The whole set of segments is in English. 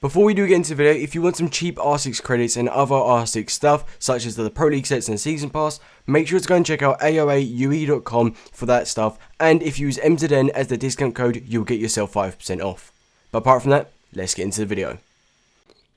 Before we do get into the video, if you want some cheap R6 credits and other R6 stuff, such as the Pro League sets and Season Pass, make sure to go and check out AOAUE.com for that stuff, and if you use MZN as the discount code, you'll get yourself 5% off. But apart from that, let's get into the video.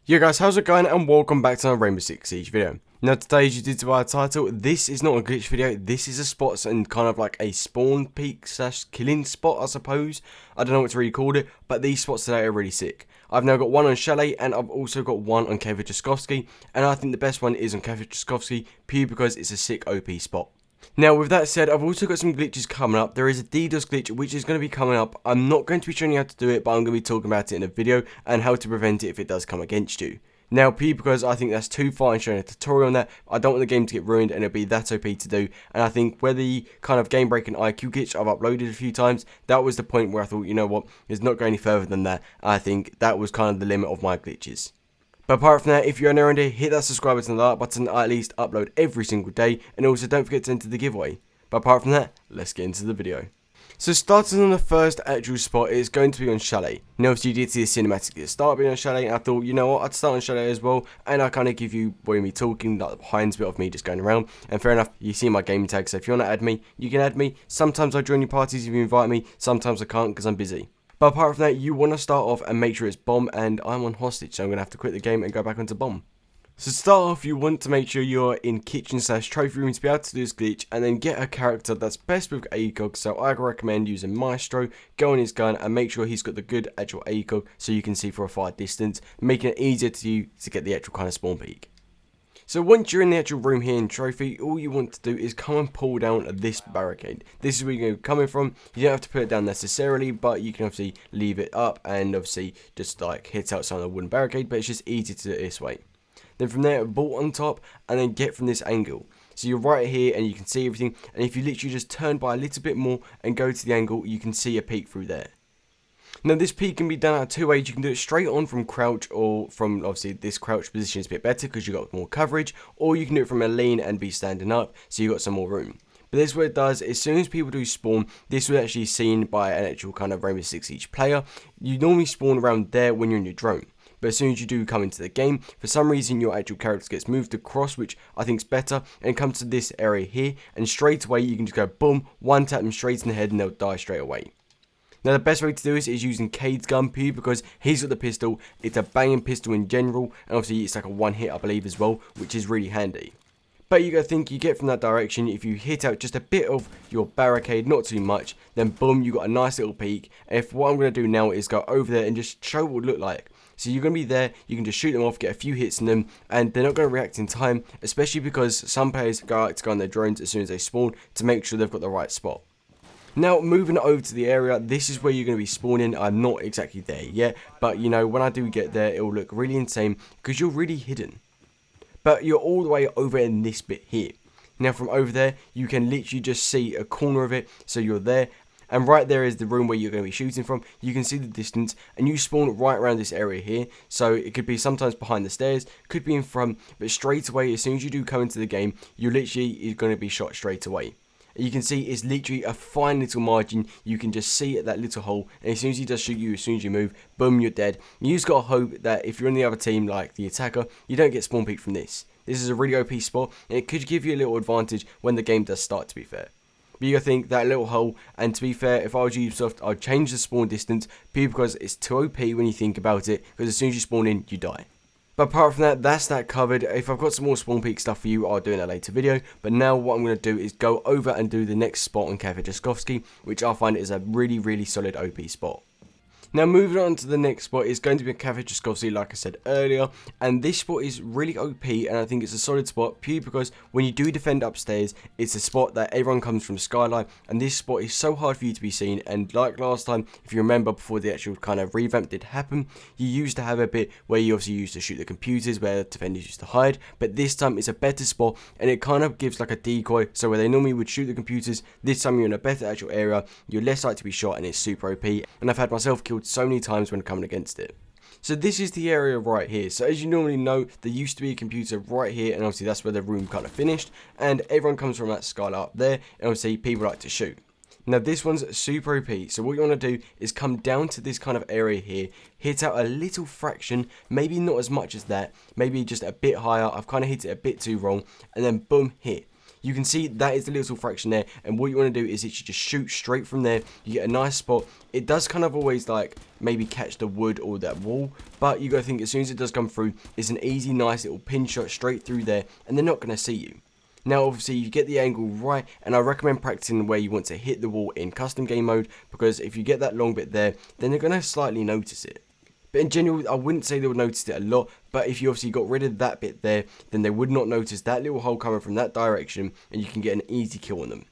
Yo guys, how's it going, and welcome back to another Rainbow Six Siege video. Now today, as you did by the title, this is not a glitch video, this is a spots and kind of like a spawn peak slash killing spot, I suppose. I don't know what to really call it, but these spots today are really sick. I've now got one on Chalet, and I've also got one on Kevich, and I think the best one is on Kevich, purely because it's a sick OP spot. Now with that said, I've also got some glitches coming up. There is a DDoS glitch which is going to be coming up. I'm not going to be showing you how to do it, but I'm going to be talking about it in a video and how to prevent it if it does come against you. Now, because I think that's too far in showing a tutorial on that, I don't want the game to get ruined and it'll be that OP to do. And I think where the kind of game breaking IQ glitch I've uploaded a few times, that was the point where I thought, you know what, it's not going any further than that. I think that was kind of the limit of my glitches. But apart from that, if you're new around here, hit that subscribe button and the like button. I at least upload every single day. And also don't forget to enter the giveaway. But apart from that, let's get into the video. So starting on the first actual spot, it's going to be on Chalet. Now obviously you did see the cinematic at the start being on Chalet, and I thought, you know what, I'd start on Chalet as well, and I kind of give you me talking, like the behind bit of me just going around. And fair enough, you see my gaming tag, so if you want to add me, you can add me. Sometimes I join your parties if you invite me, sometimes I can't because I'm busy. But apart from that, you want to start off and make sure it's bomb, and I'm on hostage, so I'm going to have to quit the game and go back onto bomb. So to start off, you want to make sure you're in kitchen / trophy room to be able to do this glitch, and then get a character that's best with ACOG. So I recommend using Maestro, go on his gun and make sure he's got the good actual ACOG so you can see for a far distance, making it easier to you to get the actual kind of spawn peak. So once you're in the actual room here in trophy, all you want to do is come and pull down this barricade. This is where you're coming from. You don't have to put it down necessarily, but you can obviously leave it up and obviously just like hit out some of the wooden barricade, but it's just easy to do it this way. Then from there, bolt on top, and then get from this angle. So you're right here, and you can see everything. And if you literally just turn by a little bit more and go to the angle, you can see a peek through there. Now this peek can be done out of two ways. You can do it straight on from crouch, or from obviously this crouch position is a bit better because you've got more coverage. Or you can do it from a lean and be standing up, so you've got some more room. But this is what it does. As soon as people do spawn, this was actually seen by an actual kind of Rainbow Six Siege player. You normally spawn around there when you're in your drone. But as soon as you do come into the game, for some reason your actual character gets moved across, which I think is better, and comes to this area here, and straight away you can just go boom, one tap them straight in the head and they'll die straight away. Now the best way to do this is using Cade's gun because he's got the pistol. It's a banging pistol in general, and obviously it's like a one hit I believe as well, which is really handy. But you gotta think, you get from that direction, if you hit out just a bit of your barricade, not too much, then boom, you got a nice little peek. And if what I'm gonna do now is go over there and just show what it would look like. So you're going to be there, you can just shoot them off, get a few hits in them, and they're not going to react in time, especially because some players go on their drones as soon as they spawn to make sure they've got the right spot. Now moving over to the area, this is where you're going to be spawning. I'm not exactly there yet, but you know, when I do get there, it will look really insane because you're really hidden. But you're all the way over in this bit here. Now from over there, you can literally just see a corner of it, so you're there. And right there is the room where you're going to be shooting from. You can see the distance, and you spawn right around this area here. So it could be sometimes behind the stairs, could be in front, but straight away, as soon as you do come into the game, you literally is going to be shot straight away. You can see it's literally a fine little margin. You can just see at that little hole, and as soon as he does shoot you, as soon as you move, boom, you're dead. You just got to hope that if you're in the other team, like the attacker, you don't get spawn peek from this. This is a really OP spot, and it could give you a little advantage when the game does start, to be fair. But you gotta think, that little hole, and to be fair, if I was Ubisoft, I'd change the spawn distance, because it's too OP when you think about it, because as soon as you spawn in, you die. But apart from that, that's that covered. If I've got some more spawn peak stuff for you, I'll do in a later video. But now what I'm going to do is go over and do the next spot on Kevich, which I find is a really, really solid OP spot. Now moving on to the next spot is going to be a Kevich, like I said earlier, and this spot is really OP, and I think it's a solid spot purely because when you do defend upstairs, it's a spot that everyone comes from Skyline, and this spot is so hard for you to be seen. And like last time, if you remember, before the actual kind of revamp did happen, you used to have a bit where you obviously used to shoot the computers where defenders used to hide, but this time it's a better spot, and it kind of gives like a decoy, so where they normally would shoot the computers, this time you're in a better actual area, you're less likely to be shot, and it's super OP, and I've had myself killed so many times when coming against it. So this is the area right here. So as you normally know, there used to be a computer right here, and obviously that's where the room kind of finished, and everyone comes from that skylight up there, and obviously people like to shoot. Now this one's super OP, so what you want to do is come down to this kind of area here, hit out a little fraction, maybe not as much as that, maybe just a bit higher. I've kind of hit it a bit too wrong, and then boom, hit. You can see that is the little fraction there, and what you want to do is you just shoot straight from there. You get a nice spot. It does kind of always like maybe catch the wood or that wall, but you got to think as soon as it does come through, it's an easy, nice little pin shot straight through there, and they're not going to see you. Now obviously you get the angle right, and I recommend practicing where you want to hit the wall in custom game mode, because if you get that long bit there, then they're going to slightly notice it. But in general, I wouldn't say they would notice it a lot, but if you obviously got rid of that bit there, then they would not notice that little hole coming from that direction, and you can get an easy kill on them.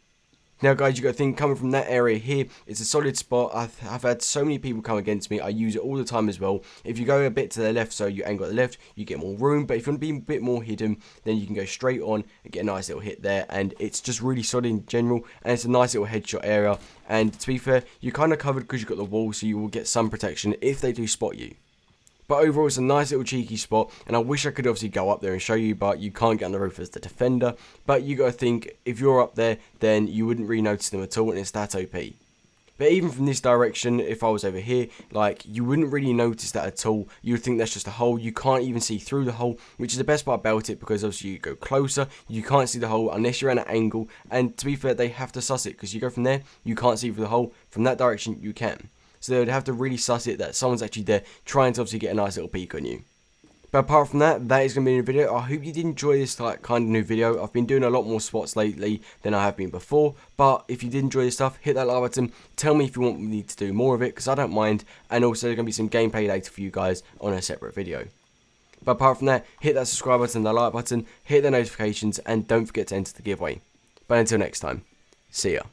Now guys, you got to think, coming from that area here, it's a solid spot. I've had so many people come against me. I use it all the time as well. If you go a bit to the left, so you angle at the left, you get more room. But if you want to be a bit more hidden, then you can go straight on and get a nice little hit there. And it's just really solid in general, and it's a nice little headshot area. And to be fair, you're kind of covered because you've got the wall, so you will get some protection if they do spot you. But overall, it's a nice little cheeky spot, and I wish I could obviously go up there and show you, but you can't get on the roof as the defender. But you got to think, if you're up there, then you wouldn't really notice them at all, and it's that OP. But even from this direction, if I was over here, like, you wouldn't really notice that at all. You would think that's just a hole. You can't even see through the hole, which is the best part about it, because obviously you go closer, you can't see the hole unless you're at an angle. And to be fair, they have to suss it, because you go from there, you can't see through the hole. From that direction, you can. So they would have to really suss it that someone's actually there trying to obviously get a nice little peek on you. But apart from that, that is going to be a new video. I hope you did enjoy this kind of new video. I've been doing a lot more spots lately than I have been before. But if you did enjoy this stuff, hit that like button. Tell me if you want me to do more of it, because I don't mind. And also there's going to be some gameplay later for you guys on a separate video. But apart from that, hit that subscribe button, the like button, hit the notifications, and don't forget to enter the giveaway. But until next time, see ya.